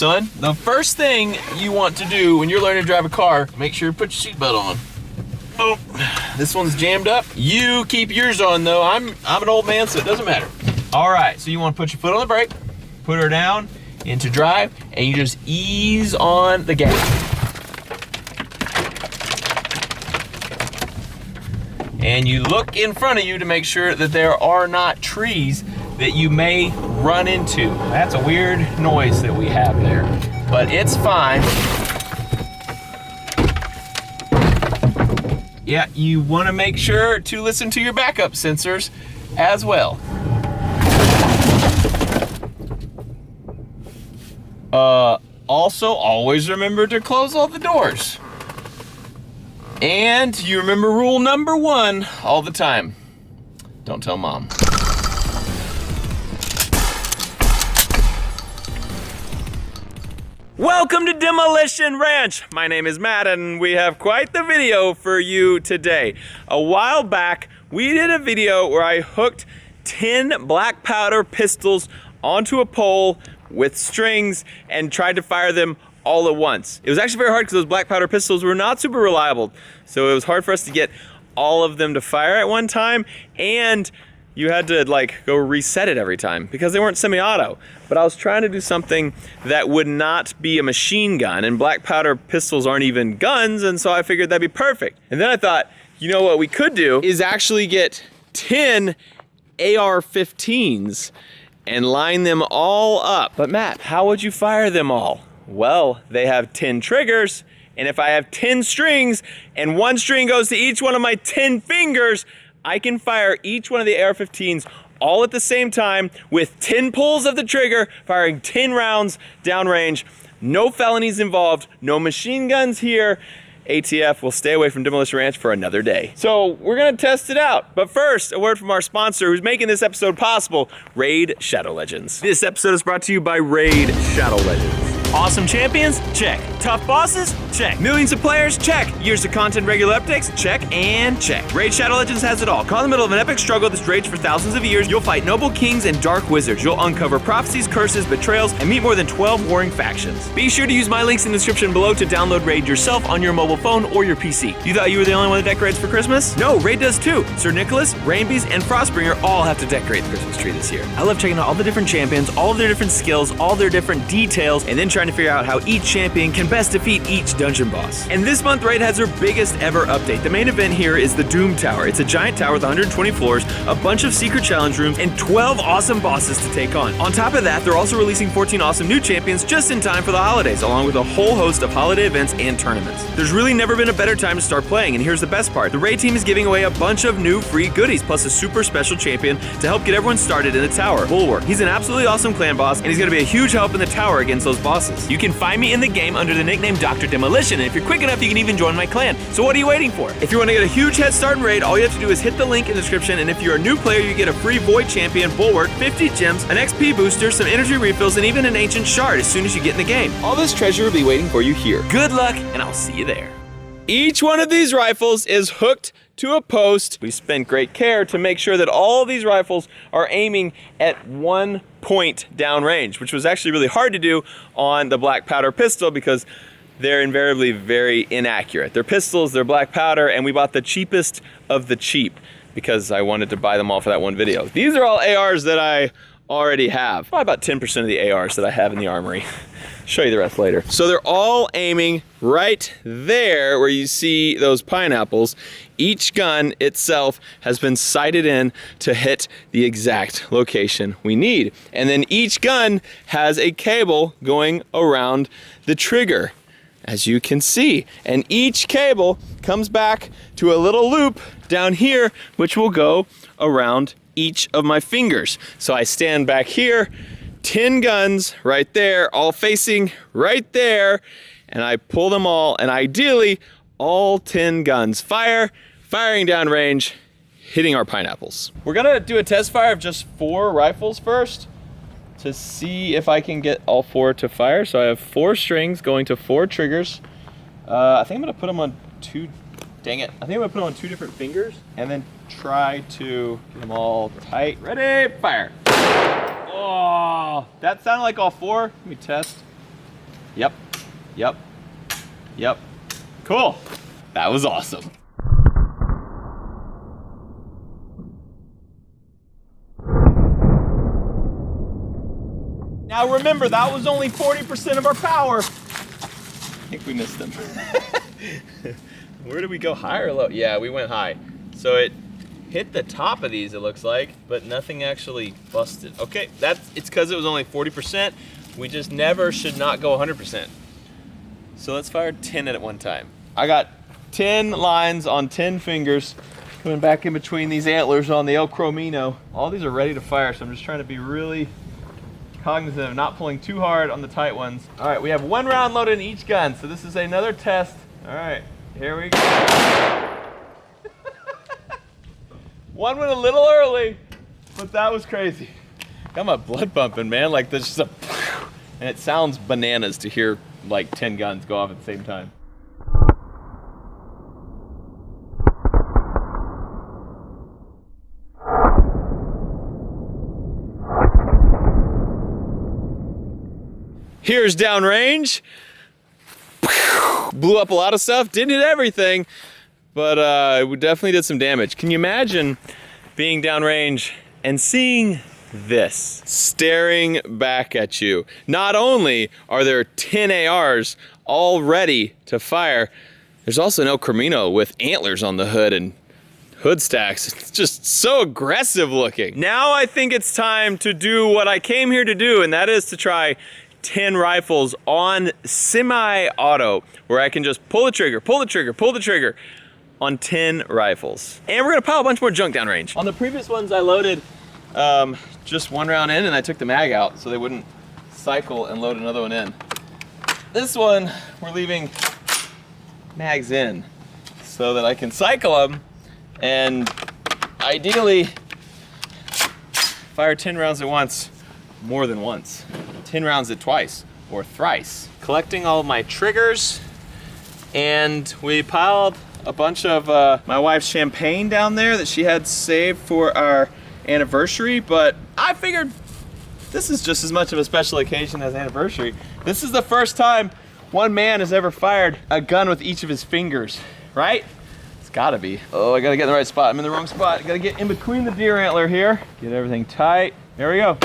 son. The first thing you want to do when you're learning to drive a car, make sure you put your seatbelt on. Oh, this one's jammed up. You keep yours on though. I'm an old man, so it doesn't matter. All right, so you want to put your foot on the brake, put her down into drive, and you just ease on the gas. And you look in front of you to make sure that there are not trees that you may run into. That's a weird noise that we have there, but it's fine. Yeah, you want to make sure to listen to your backup sensors as well. Also, always remember to close all the doors. And you remember rule number 1 all the time. Don't tell mom. Welcome to Demolition Ranch. My name is Matt and we have quite the video for you today. A while back, we did a video where I hooked 10 black powder pistols onto a pole with strings and tried to fire them all at once. It was actually very hard because those black powder pistols were not super reliable. So it was hard for us to get all of them to fire at one time, and you had to like go reset it every time because they weren't semi-auto. But I was trying to do something that would not be a machine gun, and black powder pistols aren't even guns, and so I figured that'd be perfect. And then I thought, you know what we could do is actually get 10 AR-15s and line them all up. But Matt, how would you fire them all? Well, they have 10 triggers, and if I have 10 strings and one string goes to each one of my 10 fingers, I can fire each one of the AR-15s all at the same time with 10 pulls of the trigger, firing 10 rounds downrange. No felonies involved, no machine guns here. ATF will stay away from Demolition Ranch for another day. So we're gonna test it out. But first, a word from our sponsor who's making this episode possible, Raid Shadow Legends. This episode is brought to you by Raid Shadow Legends. Awesome champions? Check. Tough bosses? Check. Millions of players? Check. Years of content, regular updates? Check and check. Raid Shadow Legends has it all. Caught in the middle of an epic struggle that's raged for thousands of years, you'll fight noble kings and dark wizards. You'll uncover prophecies, curses, betrayals, and meet more than 12 warring factions. Be sure to use my links in the description below to download Raid yourself on your mobile phone or your PC. You thought you were the only one that decorates for Christmas? No, Raid does too. Sir Nicholas, Rainbees, and Frostbringer all have to decorate the Christmas tree this year. I love checking out all the different champions, all of their different skills, all their different details, and then trying to figure out how each champion can best defeat each dungeon boss. And this month, Raid has their biggest ever update. The main event here is the Doom Tower. It's a giant tower with 120 floors, a bunch of secret challenge rooms, and 12 awesome bosses to take on. On top of that, they're also releasing 14 awesome new champions just in time for the holidays, along with a whole host of holiday events and tournaments. There's really never been a better time to start playing, and here's the best part. The Raid team is giving away a bunch of new free goodies, plus a super special champion to help get everyone started in the tower, Bulwark. He's an absolutely awesome clan boss, and he's going to be a huge help in the tower against those bosses. You can find me in the game under the nickname Dr. Demolition, and if you're quick enough, you can even join my clan. So what are you waiting for? If you want to get a huge head start in Raid, all you have to do is hit the link in the description, and if you're a new player, you get a free Void Champion, Bulwark, 50 gems, an XP booster, some energy refills, and even an ancient shard as soon as you get in the game. All this treasure will be waiting for you here. Good luck, and I'll see you there. Each one of these rifles is hooked to a post. We spent great care to make sure that all these rifles are aiming at one point downrange, which was actually really hard to do on the black powder pistol because they're invariably very inaccurate. They're pistols, they're black powder, and we bought the cheapest of the cheap because I wanted to buy them all for that one video. These are all ARs that I already have. Probably about 10% of the ARs that I have in the armory. Show you the rest later. So they're all aiming right there where you see those pineapples. Each gun itself has been sighted in to hit the exact location we need. And then each gun has a cable going around the trigger, as you can see. And each cable comes back to a little loop down here, which will go around each of my fingers. So I stand back here, 10 guns right there, all facing right there, and I pull them all, and ideally, all 10 guns firing downrange, hitting our pineapples. We're gonna do a test fire of just 4 rifles first to see if I can get all 4 to fire. So I have 4 strings going to 4 triggers. I think I'm gonna put them on 2, dang it. I think I'm gonna put them on 2 different fingers and then try to get them all tight. Ready, fire. Oh, that sounded like all 4. Let me test. Yep. Yep. Yep. Cool. That was awesome. Now remember, that was only 40% of our power. I think we missed them. Where did we go, high or low? Yeah, we went high. So it hit the top of these, it looks like, but nothing actually busted. Okay, it's because it was only 40%. We just never should not go 100%. So let's fire 10 at one time. I got 10 lines on 10 fingers coming back in between these antlers on the El Cromino. All these are ready to fire, so I'm just trying to be really cognizant of not pulling too hard on the tight ones. All right, we have 1 round loaded in each gun, so this is another test. All right, here we go. One went a little early, but that was crazy. Got my blood pumping, man. Like there's just a, and it sounds bananas to hear like 10 guns go off at the same time. Here's downrange. Blew up a lot of stuff, didn't hit everything, but we definitely did some damage. Can you imagine being downrange and seeing this staring back at you? Not only are there 10 ARs all ready to fire, there's also an El Camino with antlers on the hood and hood stacks. It's just so aggressive looking. Now I think it's time to do what I came here to do, and that is to try 10 rifles on semi-auto, where I can just pull the trigger, pull the trigger, pull the trigger on 10 rifles. And we're gonna pile a bunch more junk downrange. On the previous ones I loaded just 1 round in and I took the mag out so they wouldn't cycle and load another one in. This one, we're leaving mags in so that I can cycle them and ideally fire 10 rounds at once, more than once. 10 rounds at twice or thrice. Collecting all of my triggers, and we piled a bunch of my wife's champagne down there that she had saved for our anniversary, but I figured this is just as much of a special occasion as anniversary. This is the first time one man has ever fired a gun with each of his fingers, right? It's gotta be. Oh, I gotta get in the right spot. I'm in the wrong spot. I gotta get in between the deer antler here. Get everything tight. There we go.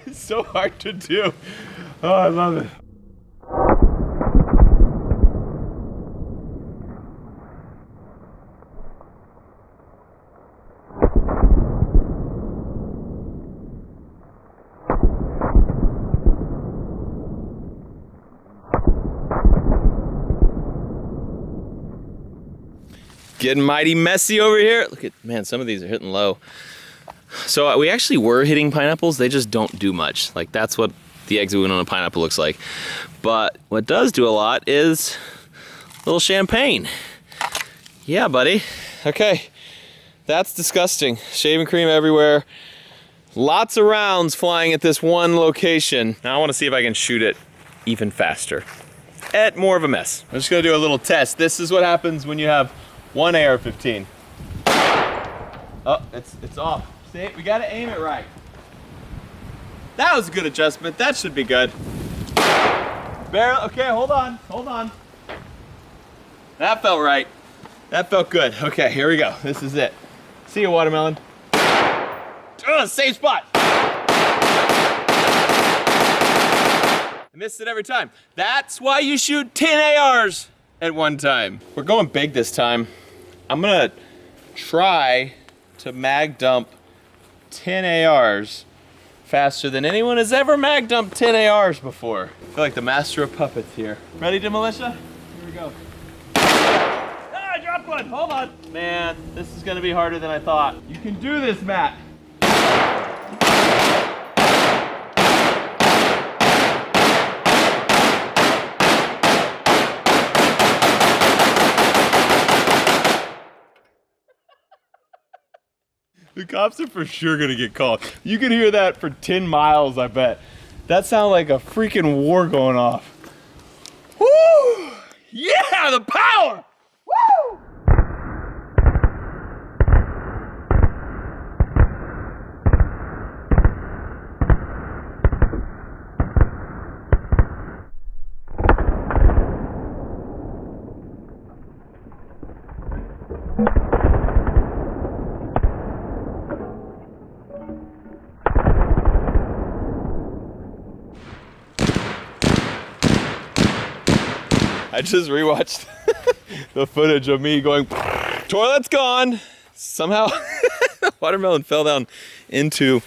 It's so hard to do. Oh, I love it. Getting mighty messy over here. Look at, man, some of these are hitting low. So we actually were hitting pineapples. They just don't do much. Like that's what the eggs we went on a pineapple looks like. But what does do a lot is a little champagne. Yeah, buddy. Okay, that's disgusting. Shaving cream everywhere. Lots of rounds flying at this one location. Now I want to see if I can shoot it even faster. At more of a mess. I'm just gonna do a little test. This is what happens when you have one AR-15. Oh, it's off. See, we gotta aim it right. That was a good adjustment. That should be good. Barrel, okay, hold on. That felt right. That felt good. Okay, here we go. This is it. See you, watermelon. Oh, same spot. I missed it every time. That's why you shoot 10 ARs at one time. We're going big this time. I'm gonna try to mag dump 10 ARs faster than anyone has ever mag dumped 10 ARs before. I feel like the master of puppets here. Ready, Demolition? Here we go. Ah, I dropped one, hold on. Man, this is gonna be harder than I thought. You can do this, Matt. The cops are for sure gonna get called. You can hear that for 10 miles, I bet. That sounded like a freaking war going off. Woo! Yeah, the power! Woo! I just rewatched the footage of me going, toilet's gone. Somehow, the watermelon fell down into,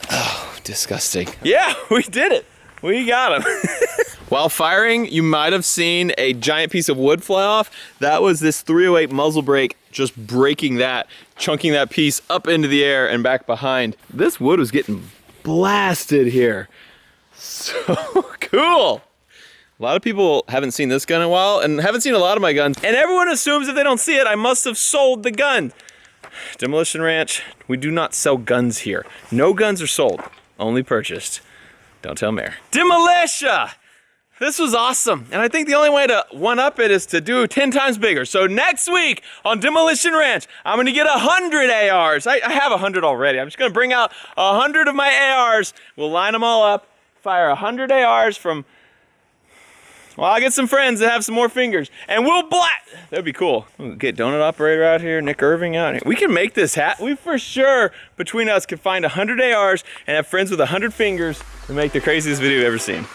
oh, disgusting. Yeah, we did it. We got him. While firing, you might have seen a giant piece of wood fly off. That was this 308 muzzle brake just breaking that, chunking that piece up into the air and back behind. This wood was getting blasted here. So cool. A lot of people haven't seen this gun in a while and haven't seen a lot of my guns. And everyone assumes if they don't see it, I must have sold the gun. Demolition Ranch, we do not sell guns here. No guns are sold, only purchased. Don't tell Mayor. Demolition! This was awesome. And I think the only way to one-up it is to do 10 times bigger. So next week on Demolition Ranch, I'm gonna get 100 ARs. I have 100 already. I'm just gonna bring out 100 of my ARs. We'll line them all up, fire 100 ARs from, well, I'll get some friends that have some more fingers, and we'll that'd be cool. We'll get Donut Operator out here, Nick Irving out here. We can make this we for sure, between us, can find 100 ARs and have friends with 100 fingers to make the craziest video you've ever seen.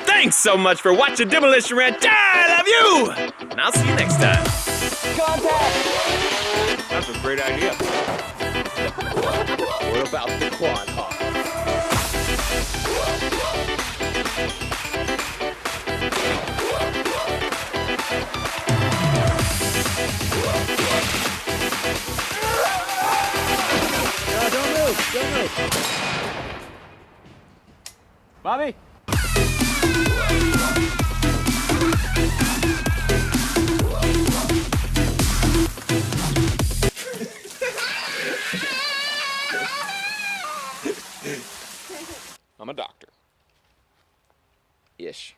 Thanks so much for watching Demolition Ranch. I love you! And I'll see you next time. Contact! That's a great idea. What about the quad hawk? No, don't move, don't move. Bobby? I'm a doctor. Ish.